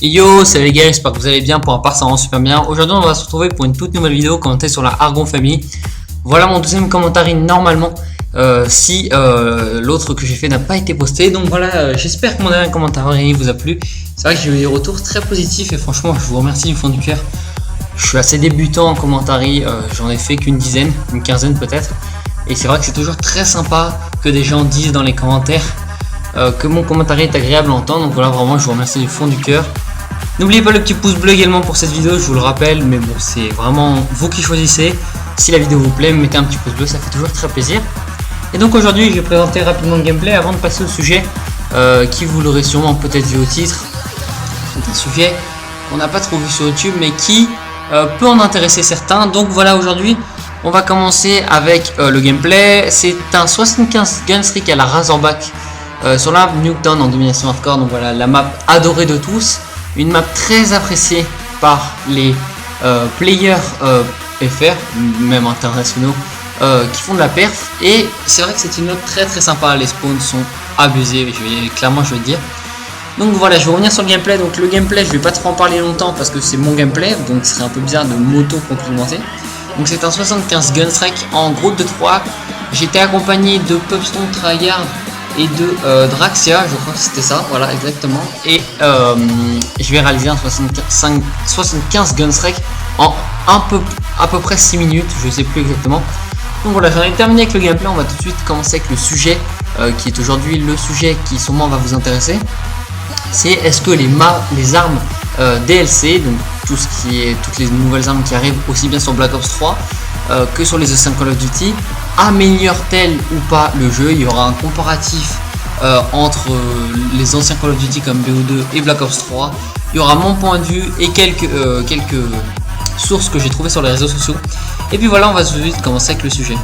Yo, salut les gars, j'espère que vous allez bien. Pour ma part, ça rend super bien. Aujourd'hui, on va se retrouver pour une toute nouvelle vidéo commentée sur la Argon Family. Voilà mon deuxième commentaire normalement, si l'autre que j'ai fait n'a pas été posté. Donc voilà, j'espère que mon dernier commentaire vous a plu. C'est vrai que j'ai eu des retours très positifs et franchement, je vous remercie du fond du cœur. Je suis assez débutant en commentaire, j'en ai fait qu'une dizaine, une quinzaine peut-être. Et c'est vrai que c'est toujours très sympa que des gens disent dans les commentaires que mon commentaire est agréable à entendre. Donc voilà, vraiment, je vous remercie du fond du cœur. N'oubliez pas le petit pouce bleu également pour cette vidéo, je vous le rappelle, mais bon, c'est vraiment vous qui choisissez. Si la vidéo vous plaît, mettez un petit pouce bleu, ça fait toujours très plaisir. Et donc aujourd'hui, je vais présenter rapidement le gameplay avant de passer au sujet qui, vous l'aurez sûrement peut-être vu au titre. C'est un sujet qu'on n'a pas trop vu sur YouTube, mais qui peut en intéresser certains. Donc voilà, aujourd'hui, on va commencer avec le gameplay. C'est un 75 gunstreak à la Razorback sur la map Nuketown en domination hardcore. Donc voilà, la map adorée de tous. Une map très appréciée par les players FR, même internationaux, qui font de la perf. Et c'est vrai que c'est une map très très sympa. Les spawns sont abusés, clairement je vais dire. Donc voilà, je vais revenir sur le gameplay. Donc le gameplay, je vais pas trop en parler longtemps parce que c'est mon gameplay, donc ce serait un peu bizarre de m'auto-complimenter. Donc c'est un 75 gunstrike en groupe de 3. J'étais accompagné de Pubstone Tryhard et de Draxia, je crois que c'était ça, voilà exactement. Et je vais réaliser un 75 gunstrike en à peu près 6 minutes, je sais plus exactement. Donc voilà, j'en ai terminé avec le gameplay. On va tout de suite commencer avec le sujet qui est aujourd'hui le sujet qui sûrement va vous intéresser. C'est est-ce que les armes DLC, donc tout ce qui est toutes les nouvelles armes qui arrivent aussi bien sur Black Ops 3 que sur les anciens Call of Duty, améliore-t-elle ou pas le jeu? Il y aura un comparatif entre les anciens Call of Duty comme BO2 et Black Ops 3. Il y aura mon point de vue et quelques sources que j'ai trouvées sur les réseaux sociaux. Et puis voilà, on va tout de suite commencer avec le sujet.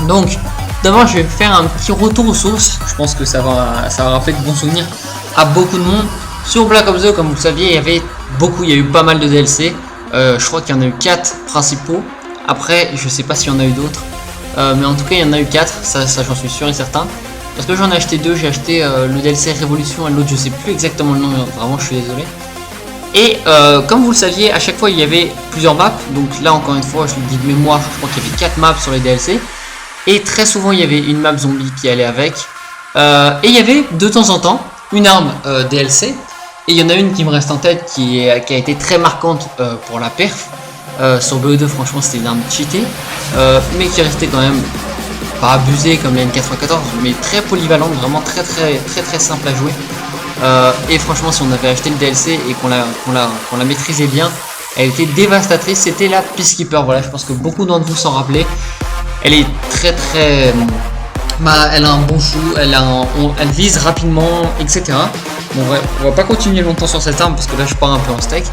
Donc d'abord, je vais faire un petit retour aux sources. Je pense que ça va rappeler de bons souvenirs à beaucoup de monde. Sur Black Ops 2, comme vous le saviez, il y a eu pas mal de DLC. Je crois qu'il y en a eu 4 principaux. Après, je sais pas s'il y en a eu d'autres. Mais en tout cas, il y en a eu 4. Ça j'en suis sûr et certain. Parce que j'en ai acheté 2. J'ai acheté le DLC Révolution et l'autre, je sais plus exactement le nom. Vraiment, je suis désolé. Et comme vous le saviez, à chaque fois, il y avait plusieurs maps. Donc là, encore une fois, je le dis de mémoire, je crois qu'il y avait 4 maps sur les DLC. Et très souvent, il y avait une map zombie qui allait avec. Et il y avait de temps en temps une arme DLC. Et il y en a une qui me reste en tête qui a été très marquante pour la perf. Sur BO2, franchement, c'était une arme cheatée. Mais qui restait quand même pas abusée comme la N94, mais très polyvalente, vraiment très simple à jouer. Et franchement, si on avait acheté le DLC et qu'on la maîtrisait bien, elle était dévastatrice. C'était la Peacekeeper. Voilà, je pense que beaucoup d'entre vous s'en rappelaient. Elle est elle a un bon chou, elle vise rapidement, etc. Bon, on va pas continuer longtemps sur cette arme parce que là je pars un peu en steak.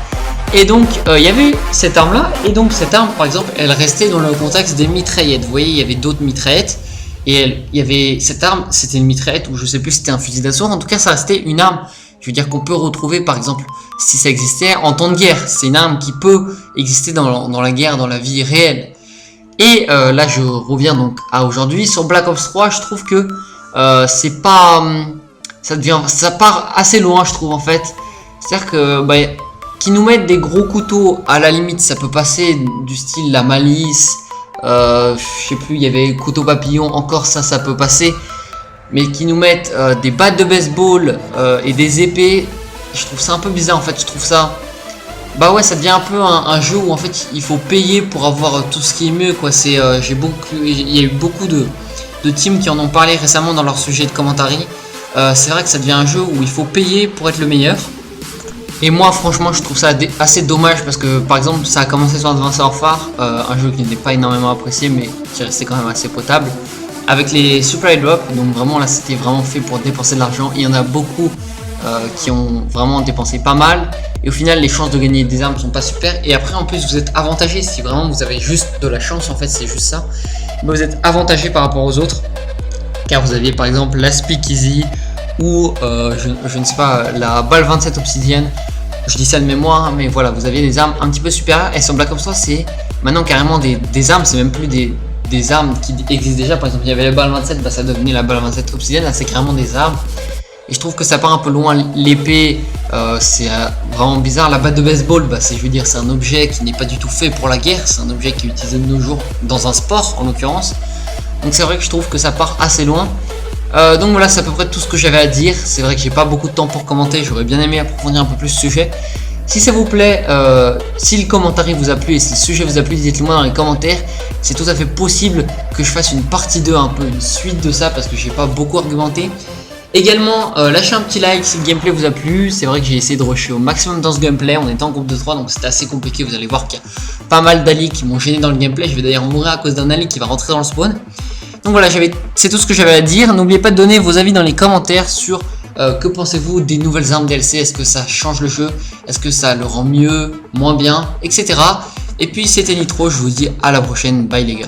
Et donc il y avait cette arme là, et donc cette arme par exemple, elle restait dans le contexte des mitraillettes. Vous voyez, il y avait d'autres mitraillettes, et il y avait cette arme, c'était une mitraillette, ou je sais plus si c'était un fusil d'assaut. En tout cas, ça restait une arme, je veux dire, qu'on peut retrouver par exemple si ça existait en temps de guerre. C'est une arme qui peut exister dans la guerre, dans la vie réelle. Et là je reviens donc à aujourd'hui. Sur Black Ops 3, je trouve que c'est pas... ça part assez loin, je trouve, en fait. C'est-à-dire que qu'ils nous mettent des gros couteaux, à la limite ça peut passer, du style la malice, je sais plus, il y avait couteau papillon, encore ça peut passer. Mais qu'ils nous mettent des battes de baseball et des épées, je trouve ça un peu bizarre en fait. Je trouve ça... ouais, ça devient un peu un jeu où en fait il faut payer pour avoir tout ce qui est mieux, quoi. Il y a eu beaucoup de teams qui en ont parlé récemment dans leur sujet de commentaire. C'est vrai que ça devient un jeu où il faut payer pour être le meilleur. Et moi franchement je trouve ça assez dommage parce que par exemple ça a commencé sur Advanced Warfare, un jeu qui n'était pas énormément apprécié mais qui restait quand même assez potable, avec les supply drops. Donc vraiment là c'était vraiment fait pour dépenser de l'argent. Il y en a beaucoup qui ont vraiment dépensé pas mal. Et au final, les chances de gagner des armes sont pas super. Et après, en plus, vous êtes avantagé si vraiment vous avez juste de la chance. En fait, c'est juste ça. Mais vous êtes avantagé par rapport aux autres, car vous aviez par exemple la Speakeasy ou je ne sais pas, la balle 27 obsidienne. Je dis ça de mémoire, mais voilà, vous aviez des armes un petit peu supérieures. Et sur Black Ops 3, c'est maintenant carrément des armes. C'est même plus des armes qui existent déjà. Par exemple, il y avait la balle 27, ça devenait la balle 27 obsidienne. Là, c'est carrément des armes. Et je trouve que ça part un peu loin. L'épée, c'est vraiment bizarre. La batte de baseball, bah, je veux dire, c'est un objet qui n'est pas du tout fait pour la guerre. C'est un objet qui est utilisé de nos jours dans un sport, en l'occurrence. Donc c'est vrai que je trouve que ça part assez loin. Donc voilà, c'est à peu près tout ce que j'avais à dire. C'est vrai que j'ai pas beaucoup de temps pour commenter. J'aurais bien aimé approfondir un peu plus ce sujet. Si ça vous plaît, si le commentaire vous a plu et si le sujet vous a plu, dites-le moi dans les commentaires. C'est tout à fait possible que je fasse une partie 2, un peu une suite de ça, parce que j'ai pas beaucoup argumenté. Également, lâchez un petit like si le gameplay vous a plu. C'est vrai que j'ai essayé de rusher au maximum dans ce gameplay. On était en groupe de 3, donc c'était assez compliqué. Vous allez voir qu'il y a pas mal d'alliés qui m'ont gêné dans le gameplay. Je vais d'ailleurs mourir à cause d'un allié qui va rentrer dans le spawn. Donc voilà, c'est tout ce que j'avais à dire. N'oubliez pas de donner vos avis dans les commentaires sur que pensez-vous des nouvelles armes DLC. Est-ce que ça change le jeu? Est-ce que ça le rend mieux, moins bien, etc. Et puis c'était Nitro, je vous dis à la prochaine. Bye les gars.